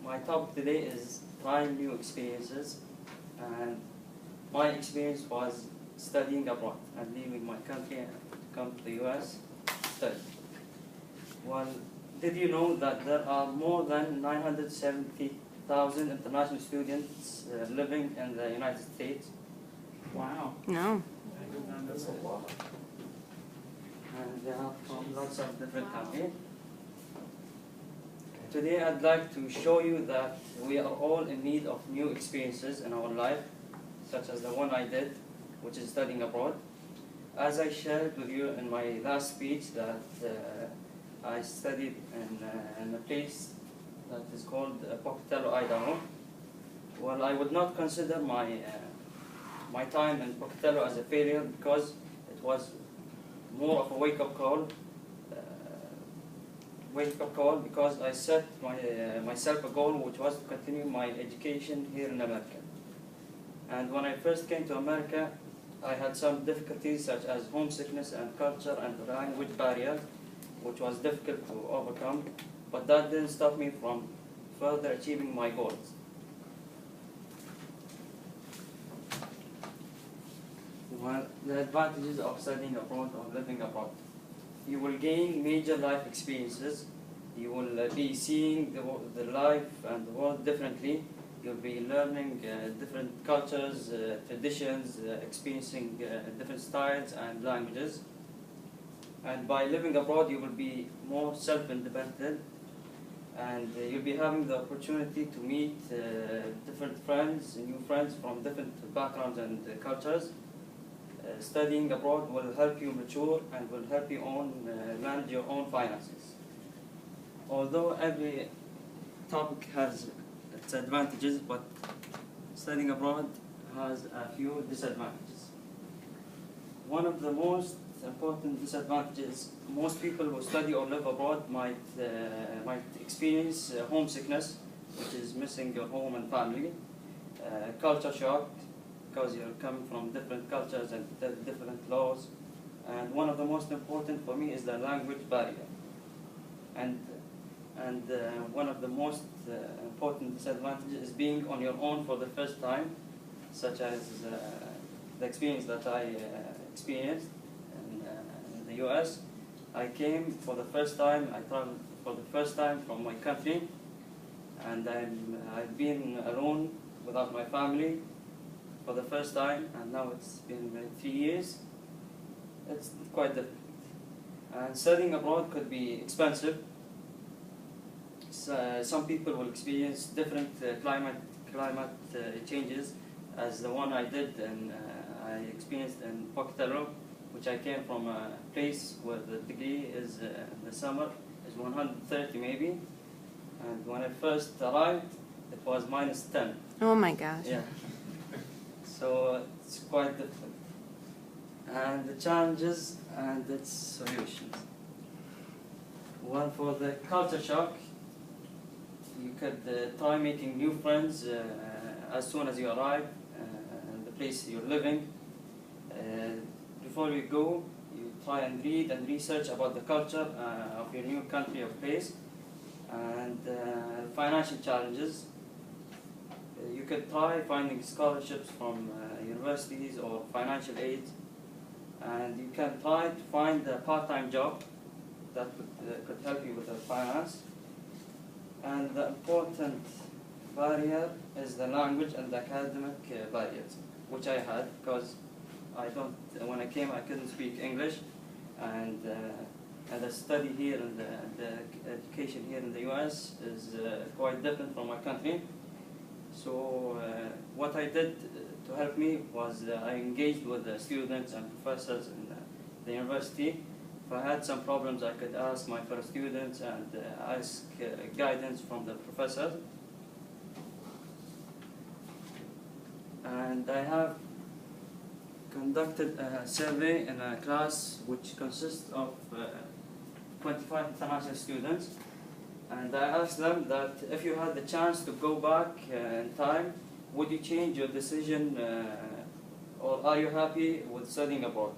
My topic today is trying new experiences, and my experience was studying abroad and leaving my country and to come to the US to study. Well, did you know that there are more than 970,000 international students living in the United States? Wow. No. That's a lot. And they are from lots of different countries. Today I'd like to show you that we are all in need of new experiences in our life, such as the one I did, which is studying abroad. As I shared with you in my last speech that I studied in a place that is called Pocatello, Idaho. Well, I would not consider my time in Pocatello as a failure because it was more of a wake-up call. Because I set myself a goal, which was to continue my education here in America. And when I first came to America, I had some difficulties such as homesickness and culture and language barriers, which was difficult to overcome, but that didn't stop me from further achieving my goals. Well, the advantages of studying abroad or living abroad. You will gain major life experiences. You will be seeing the life and the world differently. You'll be learning different cultures, traditions, experiencing different styles and languages. And by living abroad, you will be more self-independent, and you'll be having the opportunity to meet different friends, new friends from different backgrounds and cultures. Studying abroad will help you mature and will help you manage your own finances. Although every topic has its advantages, but studying abroad has a few disadvantages. One of the most important disadvantages, most people who study or live abroad might experience homesickness, which is missing your home and family, culture shock, because you're coming from different cultures and different laws. And one of the most important for me is the language barrier. And one of the most important disadvantages is being on your own for the first time, such as the experience that I experienced in the US. I came for the first time, I traveled for the first time from my country, and I've been alone without my family for the first time, and now it's been 3 years. It's quite different. And studying abroad could be expensive. Some people will experience different climate changes, as the one I did and I experienced in Pocatello, which I came from a place where the degree is in the summer is 130 maybe, and when I first arrived, it was -10. Oh my gosh. Yeah. So it's quite different. And the challenges and its solutions. Well, for the culture shock, you could try making new friends as soon as you arrive in the place you're living. Before you go, you try and read and research about the culture of your new country or place. And financial challenges. You could try finding scholarships from universities or financial aid, and you can try to find a part-time job that could help you with the finance. And the important barrier is the language and the academic barriers, which I had because when I came I couldn't speak English, and the study here and the education here in the US is quite different from my country. So what I did to help me was I engaged with the students and professors in the university. If I had some problems, I could ask my fellow students and ask guidance from the professors. And I have conducted a survey in a class which consists of 25 international students. And I asked them that if you had the chance to go back in time, would you change your decision or are you happy with studying abroad?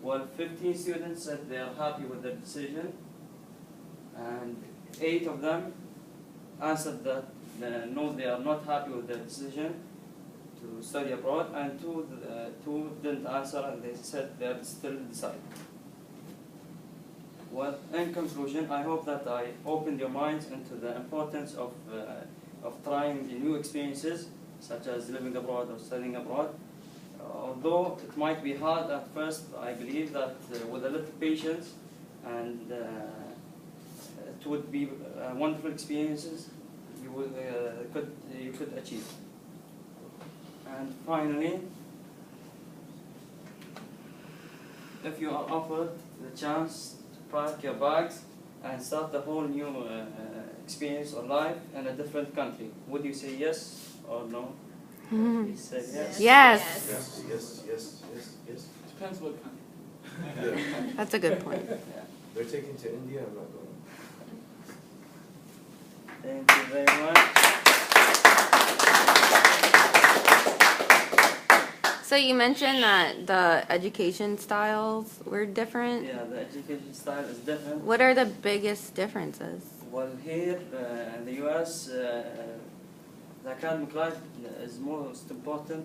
Well, 15 students said they are happy with their decision, and 8 of them answered that no, they are not happy with their decision to study abroad, and two didn't answer, and they said they're still deciding. Well, in conclusion, I hope that I opened your minds into the importance of trying new experiences, such as living abroad or studying abroad. Although it might be hard at first, I believe that with a little patience and it would be wonderful experiences you could achieve. And finally, if you are offered the chance to pack your bags and start a whole new experience or life in a different country, would you say yes or no? You say yes. Yes. Yes. Depends what country. Yeah. That's a good point. Yeah. They're taking to India, I'm not going. Thank you very much. So you mentioned that the education styles were different. Yeah, the education style is different. What are the biggest differences? Well, here in the US, the academic life is most important